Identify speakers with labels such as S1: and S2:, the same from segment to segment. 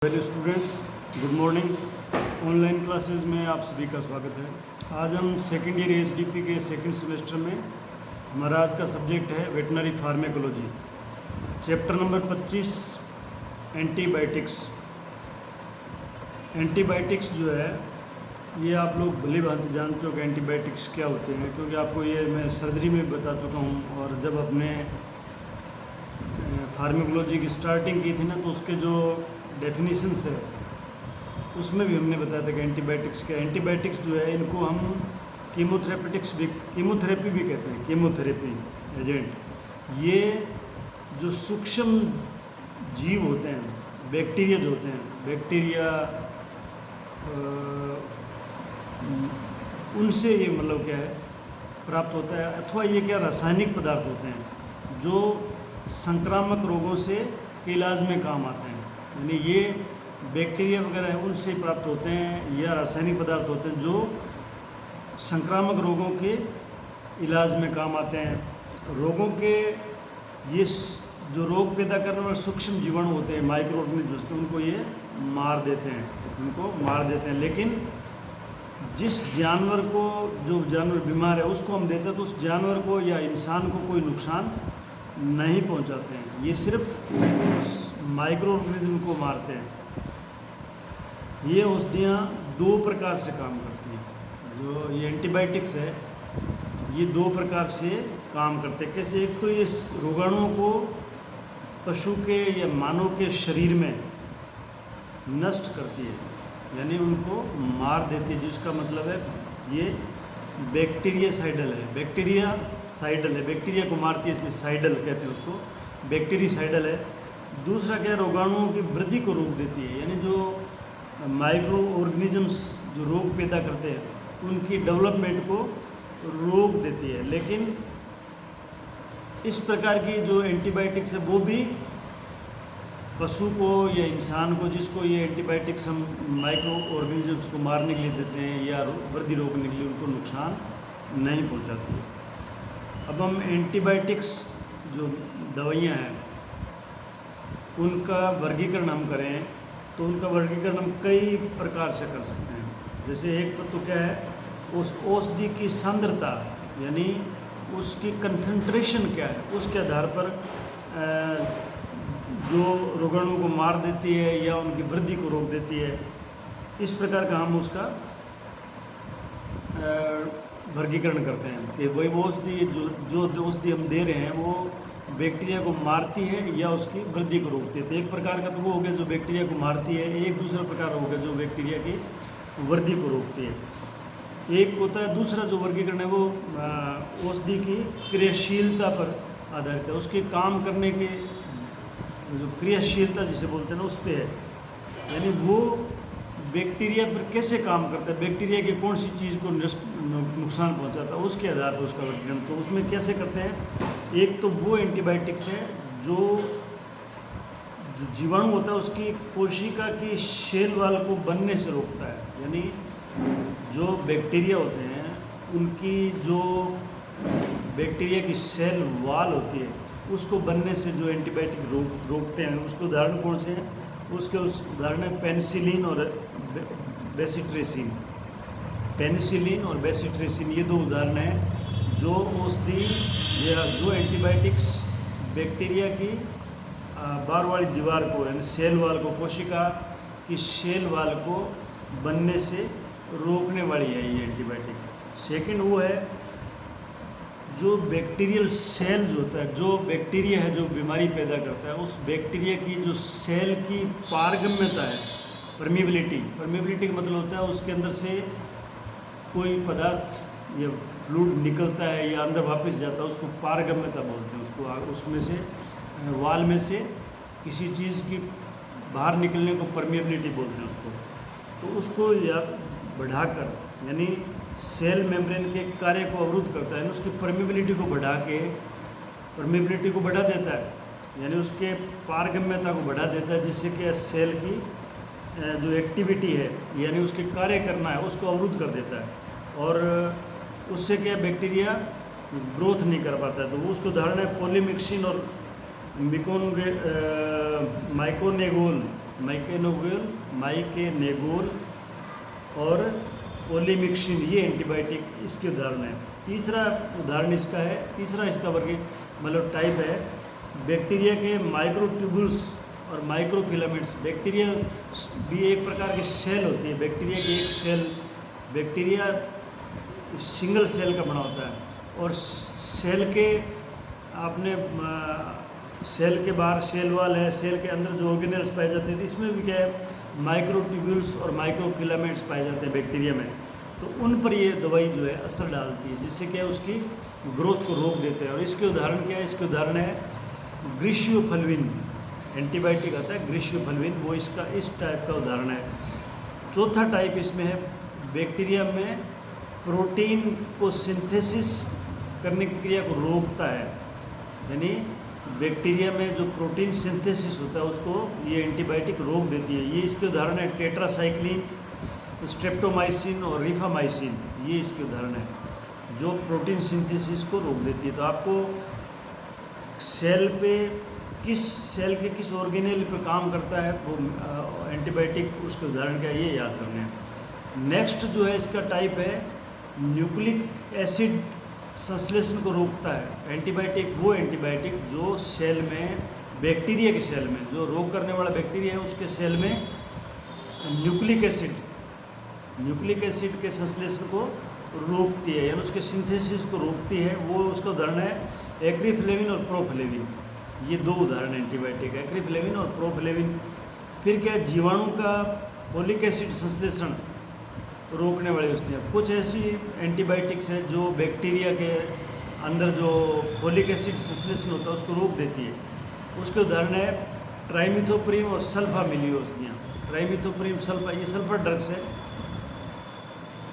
S1: Hello students, good morning. Online classes में आप सभी का स्वागत है। आज हम सेकेंड ईयर एसडीपी के सेकंड सेमेस्टर में हमारा आज का सब्जेक्ट है veterinary pharmacology, chapter number 25 antibiotics. Antibiotics जो है ये आप लोग भली भांति जानते हो कि एंटीबायोटिक्स क्या होते हैं, क्योंकि आपको ये मैं सर्जरी में बता चुका हूँ और जब अपने फार्मेकोलॉजी की स्टार्टिंग की थी ना, तो उसके जो डेफिनेशंस है उसमें भी हमने बताया था कि एंटीबायोटिक्स क्या। एंटीबायोटिक्स जो है इनको हम कीमोथेरेपी भी कहते हैं, कीमोथेरेपी एजेंट। ये जो सूक्ष्म जीव होते हैं, बैक्टीरिया जो होते हैं, बैक्टीरिया उनसे ये मतलब क्या है प्राप्त होता है, अथवा ये क्या रासायनिक पदार्थ होते हैं जो संक्रामक रोगों से के इलाज में काम आते हैं। यानी ये बैक्टीरिया वगैरह है उनसे प्राप्त होते हैं, या रासायनिक पदार्थ होते हैं जो संक्रामक रोगों के इलाज में काम आते हैं। रोगों के ये जो रोग पैदा करने वाले सूक्ष्म जीवाणु होते हैं, माइक्रो ऑर्गेनिज्म, उनको ये मार देते हैं। लेकिन जिस जानवर को, जो जानवर बीमार है उसको हम देते हैं तो उस जानवर को या इंसान को कोई नुकसान नहीं पहुंचाते हैं। ये सिर्फ उस माइक्रो ऑर्गेनिज्म को मारते हैं। ये औषधियाँ दो प्रकार से काम करती हैं। जो ये एंटीबायोटिक्स है ये दो प्रकार से काम करते हैं। कैसे? एक तो ये रोगाणुओं को पशु के या मानव के शरीर में नष्ट करती है, यानी उनको मार देती है, जिसका मतलब है ये बैक्टीरियासाइडल है। बैक्टीरिया को मारती है, इसलिए साइडल कहते हैं उसको, बैक्टीरियासाइडल है। दूसरा क्या है, रोगाणुओं की वृद्धि को रोक देती है, यानी जो माइक्रो ऑर्गेनिजम्स जो रोग पैदा करते हैं उनकी डेवलपमेंट को रोक देती है। लेकिन इस प्रकार की जो एंटीबायोटिक्स है वो भी पशु को या इंसान को, जिसको ये एंटीबायोटिक्स हम माइक्रो ऑर्गेनिजम्स को मारने के लिए देते हैं या वृद्धि रोकने के लिए, उनको नुकसान नहीं पहुंचाती है। अब हम एंटीबायोटिक्स जो दवाइयाँ हैं उनका वर्गीकरण हम करें तो उनका वर्गीकरण हम कई प्रकार से कर सकते हैं। जैसे एक तो क्या है, उस औषधि की सांद्रता, यानी उसकी कंसंट्रेशन क्या है, उसके आधार पर जो रोगाणु को मार देती है या उनकी वृद्धि को रोक देती है, इस प्रकार का हम उसका वर्गीकरण करते हैं कि वही वो औषधि जो औषधि हम दे रहे हैं वो बैक्टीरिया को मारती है या उसकी वृद्धि को रोकती है। तो एक प्रकार का तो वो हो गया जो बैक्टीरिया को मारती है, एक दूसरा प्रकार हो गया जो बैक्टीरिया की वृद्धि को रोकती है। एक होता है दूसरा जो वर्गीकरण है वो औषधि की क्रियाशीलता पर आधारित है, उसके काम करने के जो क्रियाशीलता जिसे बोलते हैं ना उस पर है, यानी वो बैक्टीरिया पर कैसे काम करता है, बैक्टीरिया की कौन सी चीज़ को नुकसान पहुंचाता है, उसके आधार पर उसका वर्गीकरण। तो उसमें कैसे करते हैं, एक तो वो एंटीबायोटिक्स है जो जीवाणु होता है उसकी कोशिका की शेल वाल को बनने से रोकता है। यानी जो बैक्टीरिया होते हैं उनकी जो बैक्टीरिया की सेल वाल होती है उसको बनने से जो एंटीबायोटिक रोकते हैं, उसके उदाहरण कौन से हैं, उसके उदाहरण है पेनिसिलिन और बेसिट्रेसिन। पेनिसिलिन और बेसिट्रेसिन ये दो उदाहरण हैं जो औषधि या जो एंटीबायोटिक्स बैक्टीरिया की बार वाली दीवार को, यानी सेल वाल को, कोशिका की सेल वाल को बनने से रोकने वाली है ये एंटीबायोटिक। सेकंड वो है जो बैक्टीरियल सेल जो होता है, जो बैक्टीरिया है जो बीमारी पैदा करता है, उस बैक्टीरिया की जो सेल की पारगम्यता है, परमेबिलिटी का मतलब होता है उसके अंदर से कोई पदार्थ या फ्लूइड निकलता है या अंदर वापस जाता है, उसको पारगम्यता बोलते हैं। उसको उसमें से वाल में से किसी चीज़ की बाहर निकलने को परमेबिलिटी बोलते हैं उसको। तो उसको या बढ़ाकर, यानी सेल मेम्ब्रेन के कार्य को अवरुद्ध करता है, उसकी परमेबिलिटी को बढ़ा देता है, यानी उसके पारगम्यता को बढ़ा देता है, जिससे कि सेल की जो एक्टिविटी है यानी उसके कार्य करना है उसको अवरुद्ध कर देता है, और उससे क्या बैक्टीरिया ग्रोथ नहीं कर पाता है। तो वो उसको उदाहरण है पोलीमिक्सिन और माइकोनेगोल माइकेनेगोल और ओलिमिक्सिन, ये एंटीबायोटिक इसके उदाहरण है। तीसरा उदाहरण इसका है, तीसरा इसका वर्ग मतलब टाइप है बैक्टीरिया के माइक्रोट्यूबुल्स और माइक्रोफिलामेंट्स। बैक्टीरिया भी एक प्रकार की सेल होती है। बैक्टीरिया की एक सेल, बैक्टीरिया सिंगल सेल का बना होता है और सेल के आपने सेल के बाहर सेल वाल है, सेल के अंदर जो ऑर्गेनेल्स पाए जाते हैं, इसमें भी क्या है माइक्रोट्यूब्यूल्स और माइक्रोफिलामेंट्स पाए जाते हैं बैक्टीरिया में। तो उन पर ये दवाई जो है असर डालती है, जिससे क्या है उसकी ग्रोथ को रोक देते हैं। और इसके उदाहरण क्या है, इसके उदाहरण है ग्रीशियोफल्विन, एंटीबायोटिक आता है ग्रीशियोफल्विन, वो इसका इस टाइप का उदाहरण है। चौथा टाइप इसमें है बैक्टीरिया में प्रोटीन को सिंथेसिस करने की क्रिया को रोकता है, यानी बैक्टीरिया में जो प्रोटीन सिंथेसिस होता है उसको ये एंटीबायोटिक रोक देती है। ये इसके उदाहरण है टेट्रासाइक्लिन, स्ट्रेप्टोमाइसिन और रिफामाइसिन, ये इसके उदाहरण है जो प्रोटीन सिंथेसिस को रोक देती है। तो आपको सेल पे सेल के किस ऑर्गेनेल पे काम करता है वो एंटीबायोटिक, उसके उदाहरण क्या है ये याद करने हैं। नेक्स्ट जो है इसका टाइप है न्यूक्लिक एसिड संश्लेषण को रोकता है। एंटीबायोटिक वो एंटीबायोटिक जो सेल में, बैक्टीरिया के सेल में, जो रोग करने वाला बैक्टीरिया है उसके सेल में न्यूक्लिक एसिड के संश्लेषण को रोकती है, यानी उसके सिंथेसिस को रोकती है। वो उसका उदाहरण है एक्रिफ्लेविन और प्रोफ्लेविन, ये दो उदाहरण एंटीबायोटिक, एक्रिफ्लेविन और प्रोफ्लेविन। फिर क्या जीवाणु का फोलिक एसिड संश्लेषण रोकने वाली वस्तुएं। कुछ ऐसी एंटीबायोटिक्स हैं जो बैक्टीरिया के अंदर जो फोलिक एसिड संश्लेषण होता है उसको रोक देती है। उसके उदाहरण है ट्राइमिथोप्रिम और सल्फामिलियो औषधियाँ। ट्राइमिथोप्रिम सल्फा, ये सल्फर ड्रग्स है।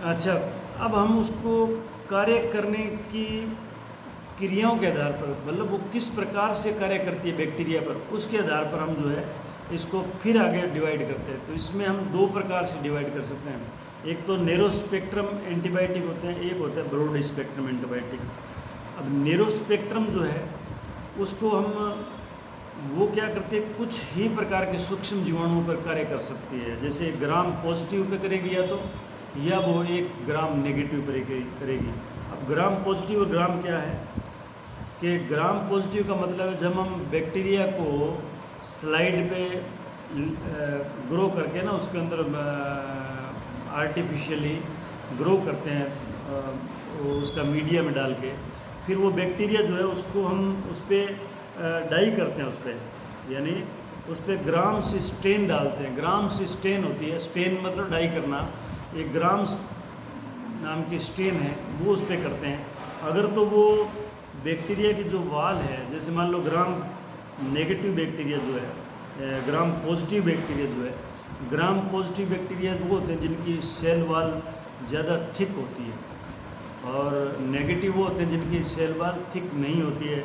S1: अच्छा, अब हम उसको कार्य करने की क्रियाओं के आधार पर, मतलब वो किस प्रकार से कार्य करती है बैक्टीरिया पर, उसके आधार पर हम जो है इसको फिर आगे डिवाइड करते हैं। तो इसमें हम दो प्रकार से डिवाइड कर सकते हैं। एक तो नैरो स्पेक्ट्रम एंटीबायोटिक होते हैं, एक होता है ब्रॉड स्पेक्ट्रम एंटीबायोटिक। अब नैरो स्पेक्ट्रम जो है उसको हम वो क्या करते हैं, कुछ ही प्रकार के सूक्ष्म जीवाणुओं पर कार्य कर सकती है। जैसे ग्राम पॉजिटिव पे करेगी या वो 1 ग्राम नेगेटिव पर करेगी। अब ग्राम पॉजिटिव और ग्राम क्या है कि ग्राम पॉजिटिव का मतलब है जब हम बैक्टीरिया को स्लाइड पे ग्रो करके ना उसके अंदर आर्टिफिशियली ग्रो करते हैं उसका मीडिया में डाल के, फिर वो बैक्टीरिया जो है उसको हम उस पर डाई करते हैं, उस पर यानी उस पर ग्राम्स स्टेन डालते हैं। ग्राम्स स्टेन होती है, स्टेन मतलब डाई करना, एक ग्राम्स नाम की स्टेन है वो उस पर करते हैं। अगर तो वो बैक्टीरिया की जो वाल है, जैसे मान लो ग्राम नेगेटिव बैक्टीरिया जो है, ग्राम पॉजिटिव बैक्टीरिया जो है, ग्राम पॉजिटिव बैक्टीरिया वो होते हैं जिनकी सेल वाल ज़्यादा थिक होती है और नेगेटिव वो होते हैं जिनकी सेल वाल थिक नहीं होती है।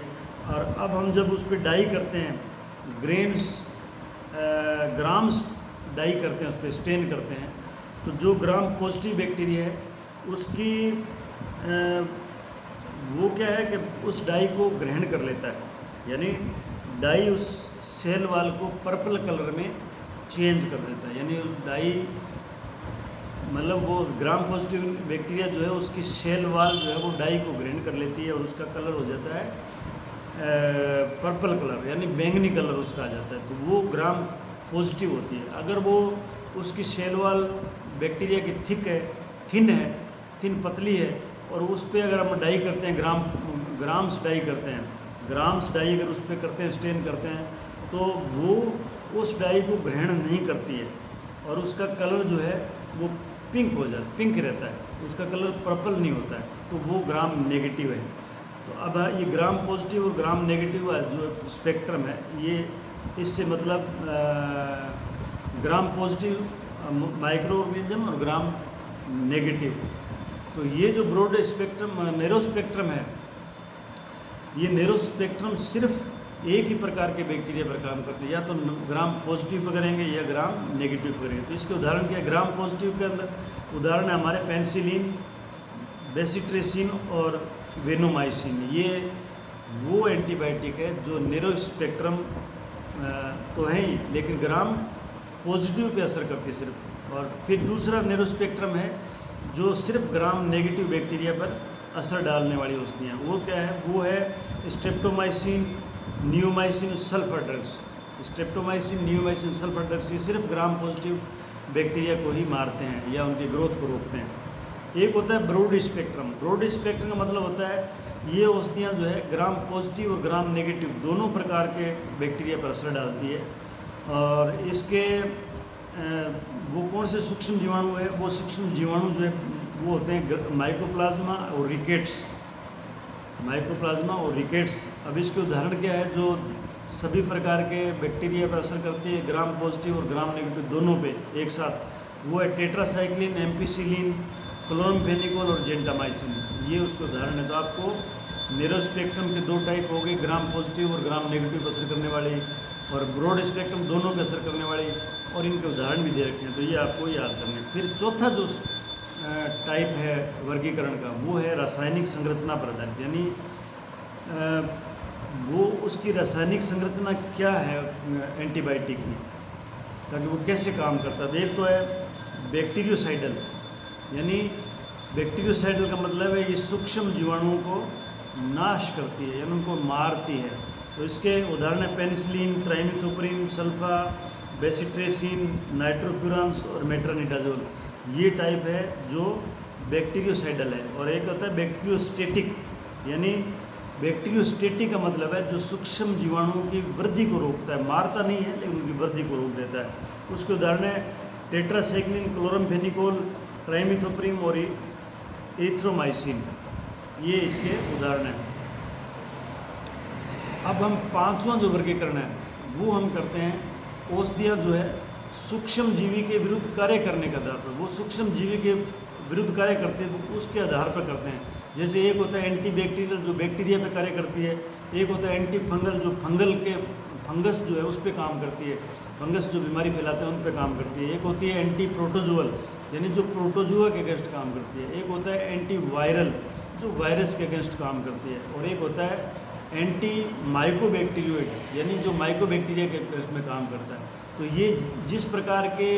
S1: और अब हम जब उस पर डाई करते हैं, ग्राम्स डाई करते हैं, उस पर स्टेन करते हैं, तो जो ग्राम पॉजिटिव बैक्टीरिया है उसकी वो क्या है कि उस डाई को ग्रहण कर लेता है, यानी डाई उस सेल वाल को पर्पल कलर में चेंज कर देता है। यानी डाई मतलब वो ग्राम पॉजिटिव बैक्टीरिया जो है उसकी सेल वाल जो है वो डाई को ग्रहण कर लेती है और उसका कलर हो जाता है पर्पल कलर, यानी बैंगनी कलर उसका आ जाता है। तो वो ग्राम पॉजिटिव होती है। अगर वो उसकी सेल वाल बैक्टीरिया की थिन पतली है और उस पर अगर हम डाई करते हैं, ग्राम्स डाई करते हैं, ग्राम्स डाई अगर उस पर करते हैं, स्टेन करते हैं, तो वो उस डाई को ग्रहण नहीं करती है और उसका कलर जो है वो पिंक रहता है, उसका कलर पर्पल नहीं होता है, तो वो ग्राम नेगेटिव है। तो अब ये ग्राम पॉजिटिव और ग्राम नेगेटिव जो स्पेक्ट्रम है, ये इससे मतलब ग्राम पॉजिटिव माइक्रो ऑर्गेनिज्म और ग्राम नेगेटिव। तो ये जो ब्रॉड स्पेक्ट्रम नैरो स्पेक्ट्रम है, ये नैरो स्पेक्ट्रम सिर्फ एक ही प्रकार के बैक्टीरिया पर काम करते हैं, या तो ग्राम पॉजिटिव पर करेंगे या ग्राम नेगेटिव पर करेंगे। तो इसके उदाहरण क्या है, ग्राम पॉजिटिव के अंदर उदाहरण है हमारे पेनिसिलिन, बेसिट्रेसिन और वेनोमाइसिन। ये वो एंटीबायोटिक है जो नैरो स्पेक्ट्रम तो है ही, लेकिन ग्राम पॉजिटिव पे असर करती है सिर्फ। और फिर दूसरा नैरो स्पेक्ट्रम है जो सिर्फ ग्राम नेगेटिव बैक्टीरिया पर असर डालने वाली औषधियाँ। वो क्या है? वो है streptomycin, neomycin, sulphur drugs. Streptomycin, neomycin, sulphur drugs ये सिर्फ ग्राम पॉजिटिव बैक्टीरिया को ही मारते हैं या उनकी ग्रोथ को रोकते हैं। एक होता है ब्रॉड स्पेक्ट्रम। ब्रॉड स्पेक्ट्रम का मतलब होता है ये औषधियाँ जो है ग्राम पॉजिटिव और ग्राम नेगेटिव दोनों प्रकार के बैक्टीरिया पर असर डालती है। और इसके वो कौन से सूक्ष्म जीवाणु है? वो सूक्ष्म जीवाणु जो है वो होते हैं माइकोप्लाज्मा और रिकेट्स। माइकोप्लाज्मा और रिकेट्स। अब इसके उदाहरण क्या है जो सभी प्रकार के बैक्टीरिया पर असर करती है ग्राम पॉजिटिव और ग्राम नेगेटिव दोनों पे एक साथ? वो है टेट्रासाइक्लिन, एम्पिसिलिन, क्लोरमफेनिकोल और जेंटामाइसिन। ये उसके उदाहरण है। तो आपको नैरो स्पेक्ट्रम के दो टाइप हो गए, ग्राम पॉजिटिव और ग्राम नेगेटिव पर असर करने वाली, और ब्रॉड स्पेक्ट्रम दोनों पे असर करने वाली, और इनके उदाहरण भी दे रखे हैं। तो ये आपको याद करना है। फिर चौथा जो टाइप है वर्गीकरण का वो है रासायनिक संरचना पर आधारित, यानी वो उसकी रासायनिक संरचना क्या है एंटीबायोटिक की, ताकि वो कैसे काम करता है। एक तो है बैक्टीरियोसाइडल, यानी बैक्टीरियोसाइडल का मतलब है ये सूक्ष्म जीवाणुओं को नाश करती है यानी उनको मारती है। तो इसके उदाहरण है पेनिसिलिन, ट्राइमिथोप्रिन, सल्फा, बेसिट्रेसिन, नाइट्रोफ्यूरान्स और मेट्रानिडाजोल। ये टाइप है जो बैक्टीरियोसाइडल है। और एक होता है बैक्टीरियोस्टेटिक, यानी बैक्टीरियोस्टेटिक का मतलब है जो सूक्ष्म जीवाणुओं की वृद्धि को रोकता है, मारता नहीं है लेकिन उनकी वृद्धि को रोक देता है। उसके उदाहरण है टेट्रासाइक्लिन, क्लोरमफेनिकोल, ट्राइमिथोप्रिन और एथ्रोमाइसिन। ये इसके उदाहरण हैं। अब हम पांचवा जो वर्गीकरण है वो हम करते हैं औषधियाँ जो है सूक्ष्म जीवी के विरुद्ध कार्य करने के आधार पर। वो सूक्ष्म जीवी के विरुद्ध कार्य करते हैं तो उसके आधार पर करते हैं। जैसे एक होता है एंटी बैक्टीरियल जो बैक्टीरिया पे कार्य करती है, एक होता है एंटी फंगल जो फंगस जो है उस पर काम करती है, फंगस जो बीमारी फैलाते हैं उन पर काम करती है। एक होती है एंटी प्रोटोजुअल यानी जो प्रोटोजुआ के अगेंस्ट काम करती है। एक होता है एंटी वायरल जो वायरस के अगेंस्ट काम करती है। और एक होता है एंटी माइकोबैक्टीरियोइड यानी जो माइकोबैक्टीरिया के अगेंस्ट में काम करता है। तो ये जिस प्रकार के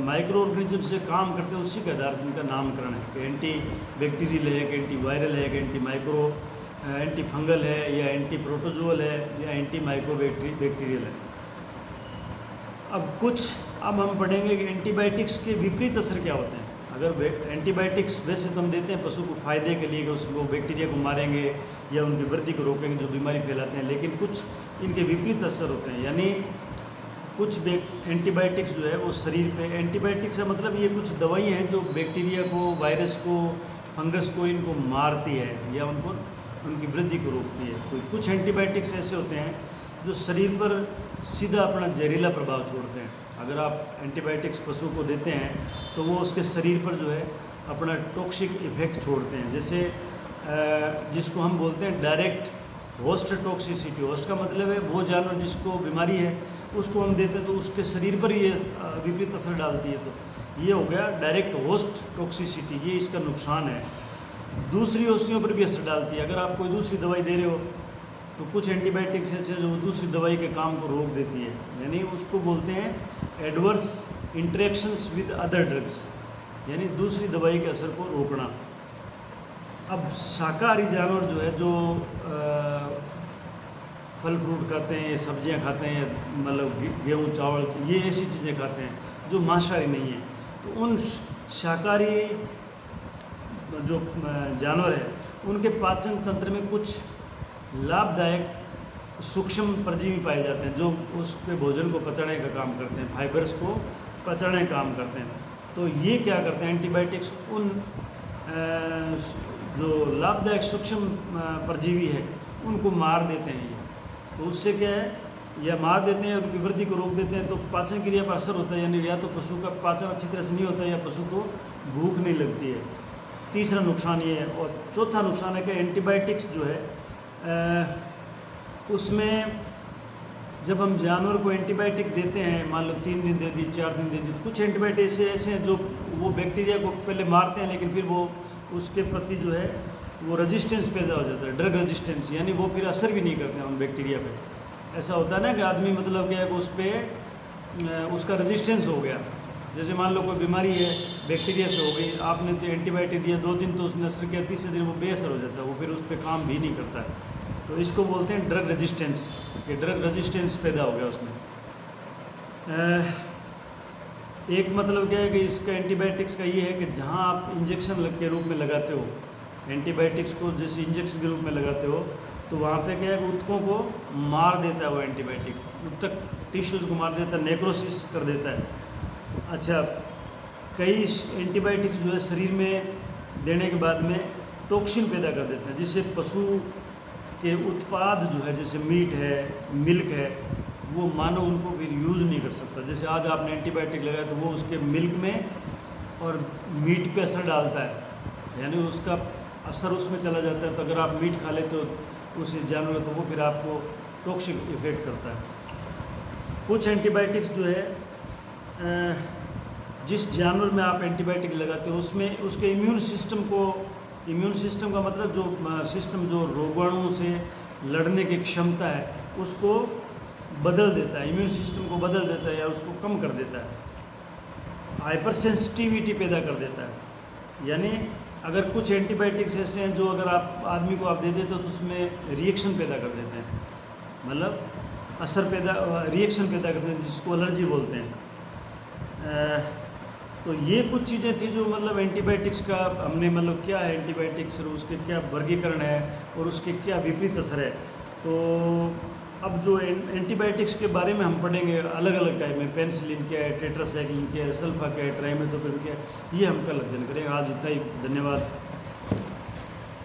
S1: माइक्रो ऑर्गेनिज्म से काम करते हैं उसी के आधार पर उनका नामकरण है कि एंटी बैक्टीरियल है कि एंटी वायरल है कि एंटी फंगल है या एंटी प्रोटोजुअल है या एंटी माइकोबैक्टीरियल है। अब हम पढ़ेंगे कि एंटीबायोटिक्स के विपरीत असर क्या होते हैं। अगर एंटीबायोटिक्स वैसे तो हम देते हैं पशु को फायदे के लिए कि उसको बैक्टीरिया को मारेंगे या उनकी वृद्धि को रोकेंगे जो बीमारी फैलाते हैं, लेकिन कुछ इनके विपरीत असर होते हैं। यानी कुछ एंटीबायोटिक्स जो है वो शरीर पे, एंटीबायोटिक्स का मतलब ये कुछ दवाइयाँ हैं जो बैक्टीरिया को, वायरस को, फंगस को इनको मारती है या उनकी वृद्धि को रोकती है। कुछ एंटीबायोटिक्स ऐसे होते हैं जो शरीर पर सीधा अपना जहरीला प्रभाव छोड़ते हैं। अगर आप एंटीबायोटिक्स पशु को देते हैं तो वो उसके शरीर पर जो है अपना टॉक्सिक इफेक्ट छोड़ते हैं। जैसे जिसको हम बोलते हैं डायरेक्ट होस्ट टॉक्सिसिटी। होस्ट का मतलब है वो जानवर जिसको बीमारी है उसको हम देते हैं तो उसके शरीर पर ये विपरीत असर डालती है। तो ये हो गया डायरेक्ट होस्ट टॉक्सिसिटी, ये इसका नुकसान है। दूसरी औषधियों पर भी असर डालती है। अगर आप कोई दूसरी दवाई दे रहे हो तो कुछ एंटीबायोटिक्स ऐसे जो दूसरी दवाई के काम को रोक देती है, यानी उसको बोलते हैं adverse interactions with other drugs, यानी दूसरी दवाई के असर को रोकना। अब शाकाहारी जानवर जो है जो फल फ्रूट खाते हैं, सब्जियां खाते हैं, मतलब गेहूँ चावल ये ऐसी चीज़ें खाते हैं जो मांसाहारी नहीं है, तो उन शाकाहारी जो जानवर है उनके पाचन तंत्र में कुछ लाभदायक सूक्ष्म परजीवी पाए जाते हैं जो उसके भोजन को पचाने का काम करते हैं, फाइबर्स को पचाने का काम करते हैं। तो ये क्या करते हैं एंटीबायोटिक्स उन जो लाभदायक सूक्ष्म परजीवी है उनको मार देते हैं। ये तो उससे क्या है, या मार देते हैं, उनकी वृद्धि को रोक देते हैं, तो पाचन क्रिया पर असर होता है, यानी या तो पशु का पाचन अच्छी तरह से नहीं होता है या पशु को भूख नहीं लगती है। तीसरा नुकसान ये है। और चौथा नुकसान है कि एंटीबायोटिक्स जो है उसमें जब हम जानवर को एंटीबायोटिक देते हैं, मान लो 3 दिन दे दी, 4 दिन दे दी, तो कुछ एंटीबायोटिक ऐसे हैं जो वो बैक्टीरिया को पहले मारते हैं लेकिन फिर वो उसके प्रति जो है वो रेजिस्टेंस पैदा हो जाता है, ड्रग रेजिस्टेंस, यानी वो फिर असर भी नहीं करते हैं उन बैक्टीरिया पे। ऐसा होता है ना कि आदमी मतलब क्या है कि उस पर उसका रेजिस्टेंस हो गया। जैसे मान लो कोई बीमारी है, बैक्टीरिया से हो गई, आपने तो एंटीबायोटिक दिया 2 दिन, तो उसने असर किया, तीसरे दिन वो बेअसर हो जाता है, वो फिर उस पर काम भी नहीं करता है। तो इसको बोलते हैं ड्रग रेजिस्टेंस, कि ड्रग रेजिस्टेंस पैदा हो गया उसमें। एक मतलब क्या है कि इसका एंटीबायोटिक्स का ये है कि जहाँ आप इंजेक्शन के रूप में लगाते हो, एंटीबायोटिक्स को जैसे इंजेक्शन के रूप में लगाते हो, तो वहाँ पे क्या है कि ऊतकों को मार देता है वो एंटीबायोटिक, ऊतक टिश्यूज़ को मार देता है, नेक्रोसिस कर देता है। अच्छा, कई एंटीबायोटिक्स जो है शरीर में देने के बाद में टॉक्सिन पैदा कर देते हैं, जिससे पशु के उत्पाद जो है, जैसे मीट है, मिल्क है, वो मानव उनको फिर यूज़ नहीं कर सकता। जैसे आज आपने एंटीबायोटिक लगाया तो वो उसके मिल्क में और मीट पे असर डालता है, यानी उसका असर उसमें चला जाता है। तो अगर आप मीट खा लेते हो उस जानवर, तो वो फिर आपको टॉक्सिक इफेक्ट करता है। कुछ एंटीबायोटिक्स जो है, जिस जानवर में आप एंटीबायोटिक लगाते हो उसमें उसके इम्यून सिस्टम का मतलब जो सिस्टम जो रोगाणुओं से लड़ने की क्षमता है उसको बदल देता है, इम्यून सिस्टम को बदल देता है या उसको कम कर देता है, हाइपर सेंसिटिविटी पैदा कर देता है। यानी अगर कुछ एंटीबायोटिक्स ऐसे हैं जो अगर आप आदमी को आप दे देते हो तो उसमें रिएक्शन पैदा कर देते हैं, मतलब रिएक्शन पैदा करते हैं, जिसको एलर्जी बोलते हैं। तो ये कुछ चीज़ें थी जो मतलब एंटीबायोटिक्स का हमने मतलब क्या है एंटीबायोटिक्स और उसके क्या वर्गीकरण है और उसके क्या विपरीत असर है। तो अब जो एंटीबायोटिक्स के बारे में हम पढ़ेंगे अलग अलग टाइप में, पेनिसिलिन क्या है, टेट्रासाइक्लिन क्या है, सल्फा क्या है, ट्राइमेथोपेन क्या है, ये हम कल अध्ययन करेंगे। आज इतना ही, धन्यवाद।